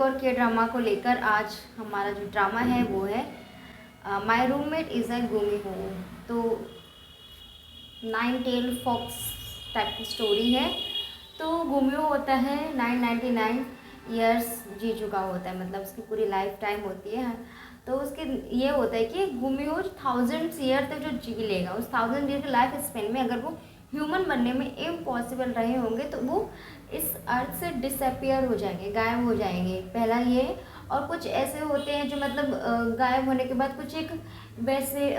और के ड्रामा को लेकर आज हमारा जो ड्रामा है वो है माई रूममेट इज़ अ गुमी हो। तो 9 टेल फॉक्स टाइप की स्टोरी है। तो गुमियो होता है 999 ईयर्स जी चुका होता है, मतलब उसकी पूरी लाइफ टाइम होती है। तो उसके ये होता है कि गुमियो 1000 ईयर तक जो जी लेगा, उस 1000 ईयर के लाइफ स्पेन में अगर वो ह्यूमन बनने में इम्पॉसिबल रहे होंगे तो वो इस अर्थ से डिसअपियर हो जाएंगे, गायब हो जाएंगे। पहला ये। और कुछ ऐसे होते हैं जो मतलब गायब होने के बाद कुछ एक वैसे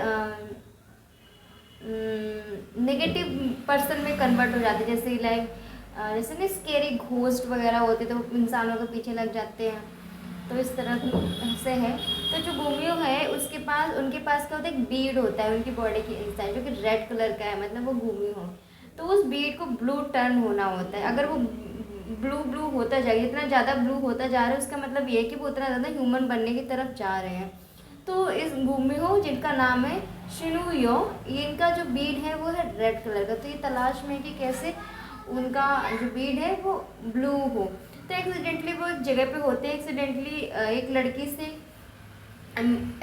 नेगेटिव पर्सन में कन्वर्ट हो जाते हैं, जैसे लाइक जैसे ना स्केरी घोस्ट वगैरह होते तो इंसानों के पीछे लग जाते हैं। तो इस तरह से है। तो जो गुमियो है उनके पास क्या होता है, एक बीड होता है उनकी बॉडी के इंसाइड जो कि रेड कलर का है, मतलब वो गुमियो हो। तो उस बीड को ब्लू टर्न होना होता है। अगर वो ब्लू ब्लू होता जाए, जितना ज़्यादा ब्लू होता जा रहा है उसका मतलब ये है कि वो उतना ज़्यादा ह्यूमन बनने की तरफ जा रहे हैं। तो इस गुमियो जिनका नाम है शिनुयो, इनका जो बीड है वो है रेड कलर का। तो ये तलाश में कि कैसे उनका जो बीड है वो ब्लू हो। तो एक्सीडेंटली वो एक जगह पे होते हैं, एक्सीडेंटली एक लड़की से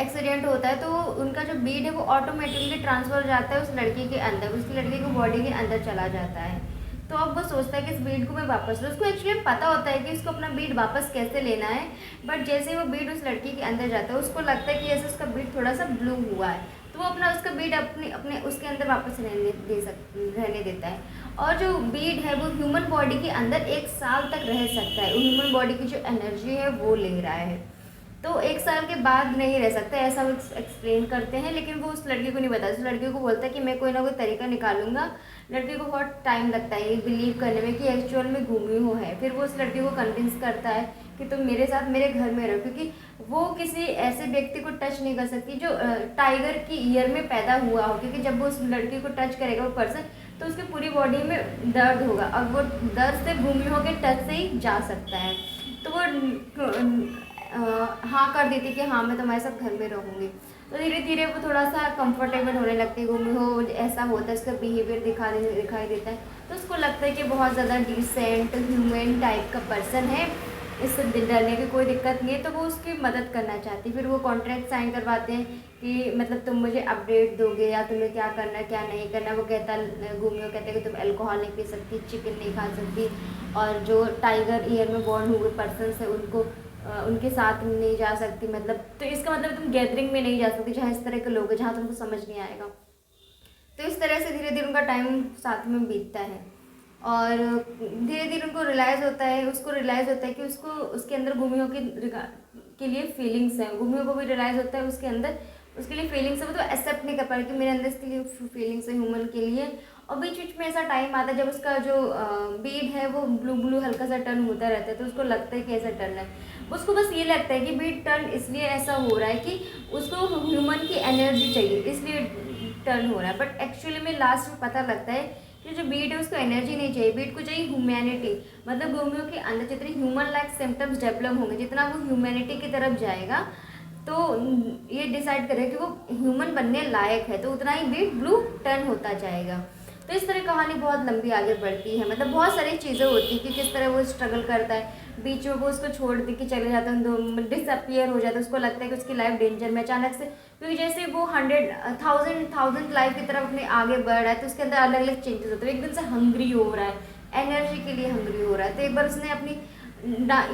एक्सीडेंट होता है। तो उनका जो बीड है वो ऑटोमेटिकली ट्रांसफर हो जाता है उस लड़की के अंदर, उसकी लड़की की बॉडी के अंदर चला जाता है। तो अब वो सोचता है कि इस बीड को मैं वापस लूँ। उसको एक्चुअली पता होता है कि इसको अपना बीड वापस कैसे लेना है, बट जैसे ही वो बीड उस लड़की के अंदर जाता है उसको लगता है कि ऐसे उसका बीड थोड़ा सा ब्लू हुआ है, तो वो अपना उसका बीड अपने अपने उसके अंदर वापस रहने देता है। और जो बीड है वो ह्यूमन बॉडी के अंदर 1 साल तक रह सकता है। ह्यूमन बॉडी की जो एनर्जी है वो ले रहा है। तो 1 साल के बाद नहीं रह सकता, ऐसा वो एक्सप्लेन करते हैं। लेकिन वो उस लड़की को नहीं बताता। उस लड़की को बोलता है कि मैं कोई ना कोई तरीका निकालूंगा। लड़की को बहुत टाइम लगता है ये बिलीव करने में कि एक्चुअल में गुमियो है। फिर वो उस लड़की को कन्विंस करता है कि तुम मेरे साथ मेरे घर में रहो, क्योंकि वो किसी ऐसे व्यक्ति को टच नहीं कर सकती जो टाइगर की ईयर में पैदा हुआ हो। क्योंकि जब वो उस लड़की को टच करेगा वो पर्सन, तो उसकी पूरी बॉडी में दर्द होगा और वो दर्द से गुमियो के टच से ही जा सकता है। तो वो हाँ कर देती कि हाँ मैं तुम्हारे साथ घर में रहूँगी। तो धीरे धीरे वो थोड़ा सा कंफर्टेबल होने लगती है। गुमियो ऐसा होता है, उसका बिहेवियर दिखाई देता है। तो उसको लगता है कि बहुत ज़्यादा डिसेंट ह्यूमन टाइप का पर्सन है, इससे डरने की कोई दिक्कत नहीं है। तो वो उसकी मदद करना चाहती है। फिर वो कॉन्ट्रैक्ट साइन करवाते हैं कि मतलब तुम मुझे अपडेट दोगे या तुम्हें क्या करना क्या नहीं करना। वो कहता गुमियो कहता है कि तुम अल्कोहल नहीं पी सकती, चिकन नहीं खा सकती, और जो टाइगर ईयर में बॉर्न हुए पर्सन है उनको उनके साथ नहीं जा सकती। मतलब तो इसका मतलब तुम गैदरिंग में नहीं जा सकती जहाँ इस तरह के लोग हैं, जहाँ तुमको समझ नहीं आएगा। तो इस तरह से धीरे धीरे उनका टाइम साथ में बीतता है। और धीरे धीरे उनको रियलाइज़ होता है, उसको रियलाइज़ होता है कि उसको उसके अंदर गुमियों के लिए फीलिंग्स हैं। गुमियों को भी रियलाइज़ होता है उसके अंदर उसके लिए फीलिंग्स है। वो तो एक्सेप्ट नहीं कर पा रही कि मेरे अंदर इसके लिए फीलिंग्स है ह्यूमन के लिए। और बीच बीच में ऐसा टाइम आता है जब उसका जो बीड है वो ब्लू ब्लू हल्का सा टर्न होता रहता है। तो उसको लगता है कि ऐसा टर्न है। उसको बस ये लगता है कि बीड टर्न इसलिए ऐसा हो रहा है कि उसको ह्यूमन की एनर्जी चाहिए, इसलिए टर्न हो रहा है। बट एक्चुअली में लास्ट में पता लगता है कि जो बीड है उसको एनर्जी नहीं चाहिए, बीड को चाहिए ह्यूमैनिटी। मतलब गुमियो के अंदर जितने ह्यूमन लाइक सिम्टम्स डेवलप होंगे, जितना वो ह्यूमैनिटी की तरफ जाएगा, तो ये डिसाइड करें कि वो ह्यूमन बनने लायक है, तो उतना ही बीड ब्लू टर्न होता जाएगा। तो इस तरह कहानी बहुत लंबी आगे बढ़ती है। मतलब बहुत सारी चीज़ें होती हैं कि किस तरह वो स्ट्रगल करता है। बीच में वो उसको छोड़ दे के चले जाता है, डिसअपियर हो जाता है। उसको लगता है कि उसकी लाइफ डेंजर में अचानक से, क्योंकि जैसे वो 100,000 लाइफ की तरफ अपने आगे बढ़ रहा है तो उसके अंदर अलग अलग चेंजेस होते हैं। एकदम से हंग्री हो रहा है, एनर्जी के लिए हंग्री हो रहा है। तो एक बार उसने अपनी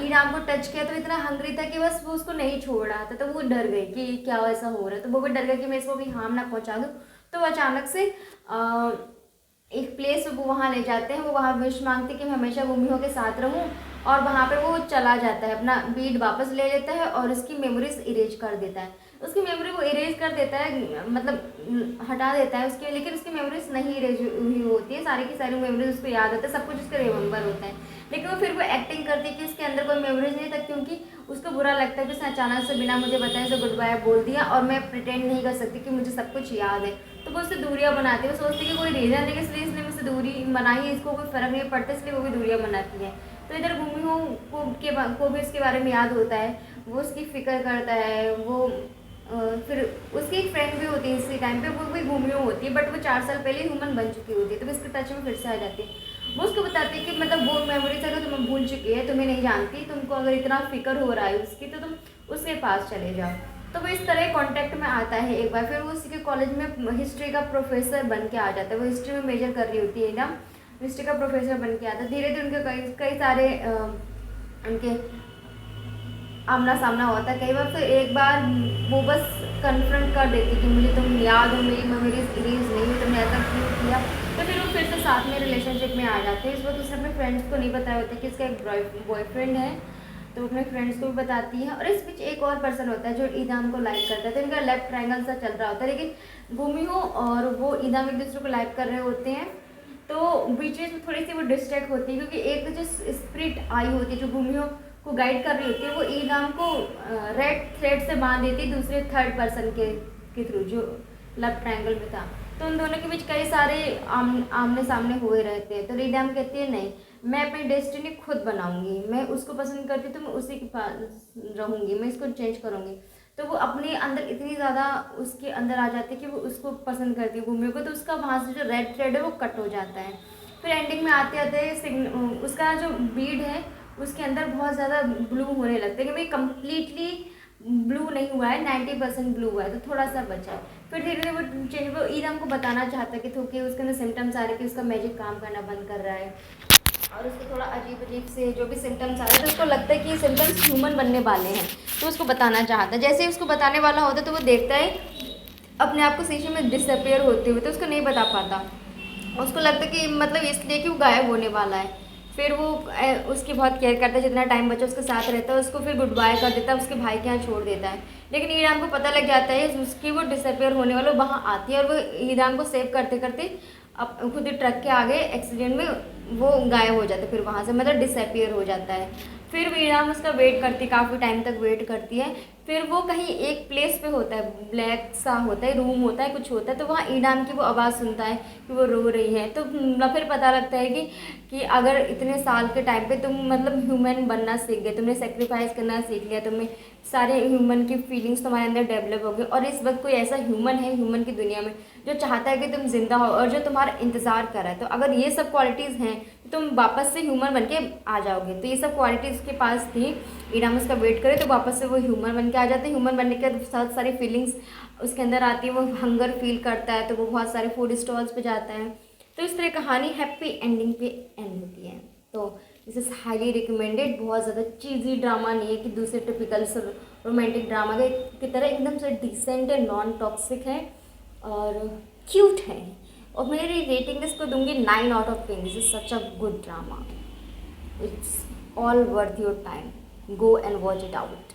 ईराम को टच किया तो इतना हंग्री था कि बस वो उसको नहीं छोड़ रहा था। तो वो डर गई कि क्या ऐसा हो रहा है। तो वो भी डर गया कि मैं इसको भी हार्म ना पहुंचा दूँ। तो वो अचानक से एक प्लेस वो वहाँ ले जाते हैं। वो वहाँ विश मांगती कि मैं हमेशा गुमियो के साथ रहूँ, और वहाँ पे वो चला जाता है, अपना बीड वापस ले लेता है और उसकी मेमोरीज इरेज कर देता है। उसकी मेमोरी वो इरेज कर देता है, मतलब हटा देता है उसकी, लेकिन उसकी मेमोरीज नहीं इरेज हुई होती है। सारी की सारी मेमोरीज उसको याद होता है, सब कुछ उसका रिमेंबर होता है। लेकिन वो फिर वो एक्टिंग करती है कि उसके अंदर कोई मेमोरीज नहीं था, क्योंकि उसको बुरा लगता है कि उसने अचानक से बिना मुझे बताए से गुड बाय बोल दिया और मैं प्रिटेंड नहीं कर सकती कि मुझे सब कुछ याद है। तो वो उससे दूरियाँ बनाती है। वो सोचती है कि कोई रीज़न नहीं, इसलिए मुझसे दूरी बनाई है, इसको कोई फ़र्क नहीं पड़ता, इसलिए वो भी दूरियाँ बनाती है। तो इधर गुमियो को भी इसके बारे में याद होता है, वो उसकी फ़िक्र करता है। वो फिर उसकी एक फ्रेंड भी होती है इसी टाइम पे, वो भी गुमियो होती है, बट वो 4 साल पहले ह्यूमन बन चुकी होती है। तो वो इसके टच में फिर से आ जाती है। वो उसको बताती है कि मतलब वो मेमोरीज अगर तुम्हें भूल चुकी है, तुम्हें नहीं जानती, तुमको अगर इतना फिक्र हो रहा है उसकी, तो तुम उसके पास चले जाओ। तो वो इस तरह कॉन्टेक्ट में आता है एक बार। फिर वो उसी के कॉलेज में हिस्ट्री का प्रोफेसर बन के आ जाता है। वो हिस्ट्री में मेजर कर रही होती है ना, हिस्ट्री का प्रोफेसर बन के आता है। धीरे धीरे उनके कई कई सारे उनके आमना सामना होता है। कई बार तो एक बार वो बस कन्फ्रंट कर देती कि मुझे तुम याद हो, मेरी मेमोरीज इरेज नहीं हुई, तुमने ऐसा क्यों किया। तो फिर वो फिर से साथ में रिलेशनशिप में आ जाते हैं। इस वक्त उसने अपने फ्रेंड्स को नहीं बताया होता कि इसका एक बॉयफ्रेंड है, तो अपने फ्रेंड्स को भी बताती है। और इस बीच एक और पर्सन होता है जो ईदाम को लाइक करता है। तो इनका लेफ्ट ट्रायंगल सा चल रहा होता है, लेकिन गुमिहो और वो ईदाम एक दूसरे को लाइक कर रहे होते हैं। तो बीच में थोड़ी सी वो डिस्ट्रैक्ट होती है, क्योंकि एक जो स्पिरिट आई होती है जो गुमियो को गाइड कर रही होती है, वो ईदाम को रेड थ्रेड से बांध देती है दूसरे थर्ड पर्सन के थ्रू, जो लेफ्ट ट्रायंगल में था। तो उन दोनों के बीच कई सारे आमने सामने हुए रहते हैं। तो ईदाम कहती है नहीं, मैं अपनी डेस्टिनी खुद बनाऊंगी, मैं उसको पसंद करती हूँ तो मैं उसी के पास रहूँगी, मैं इसको चेंज करूँगी। तो वो अपने अंदर इतनी ज़्यादा उसके अंदर आ जाती है कि वो उसको पसंद करती है गुमियो को। तो उसका वहाँ से जो रेड थ्रेड है वो कट हो जाता है। फिर एंडिंग में आते आते उसका जो बीड है उसके अंदर बहुत ज़्यादा ब्लू होने लगता है, कि भाई कम्प्लीटली ब्लू नहीं हुआ है, 90% ब्लू हुआ है, तो थोड़ा सा बचा है। फिर धीरे धीरे वो चेंज, वो ईदाम को बताना चाहता है कि थोड़े उसके अंदर सिम्टम्स आ रहे कि उसका मैजिक काम करना बंद कर रहा है, और उसको थोड़ा अजीब अजीब से जो भी सिम्टम्स आ रहे हैं, तो उसको लगता है कि ये सिम्टम्स ह्यूमन बनने वाले हैं। तो उसको बताना चाहता है। जैसे ही उसको बताने वाला होता है तो वो देखता है अपने आप को शीशे में डिसअपेयर होते हुए, तो उसको नहीं बता पाता। उसको लगता है कि मतलब इसलिए कि वो गायब होने वाला है। फिर वो उसकी बहुत केयर करता है, जितना टाइम बचा उसके साथ रहता है, उसको फिर गुड बाय कर देता है, उसके भाई के यहाँ छोड़ देता है। लेकिन ईराम को पता लग जाता है उसकी वो डिसअपेयर होने वाला, वहाँ आती है और वो ईराम को सेव करते करते अब खुद ही ट्रक के आगे एक्सीडेंट में वो गायब हो जाता है। फिर वहाँ से मतलब डिसअपियर हो जाता है। फिर ईराम उसका वेट करती है, काफ़ी टाइम तक वेट करती है। फिर वो कहीं एक प्लेस पे होता है, ब्लैक सा होता है, रूम होता है, कुछ होता है, तो वहाँ ईराम की वो आवाज़ सुनता है कि वो रो रही है। तो फिर पता लगता है कि अगर इतने साल के टाइम पे तुम मतलब ह्यूमन बनना सीख गए, तुमने सेक्रीफाइस करना सीख लिया, तुम्हें सारे ह्यूमन की फीलिंग्स तुम्हारे अंदर डेवलप हो गई, और इस वक्त कोई ऐसा ह्यूमन है ह्यूमन की दुनिया में जो चाहता है कि तुम जिंदा हो और जो तुम्हारा इंतज़ार कर रहा है, तो अगर ये सब क्वालिटीज़ हैं तो तुम वापस से ह्यूमन बन के आ जाओगे। तो ये सब क्वालिटीज़ के पास थी। ईराम उसका वेट करे तो वापस से वो ह्यूमन बन के आ जाते हैं। ह्यूमन बनने के बाद बहुत सारी फीलिंग्स उसके अंदर आती है, वो हंगर फील करता है, तो वो बहुत सारे फूड स्टॉल्स पे जाता है। तो इस तरह कहानी हैप्पी एंडिंग पे एंड होती है। तो दिस इज़ हाईली रिकमेंडेड। बहुत ज़्यादा चीज़ी ड्रामा नहीं है कि दूसरे टिपिकल रोमांटिक ड्रामा की तरह, एकदम से डिसेंट है, नॉन टॉक्सिक है और क्यूट है। और मेरी रेटिंग इसको दूंगी 9 out of 10। This is such a good drama, it's all worth your time, go and watch it out.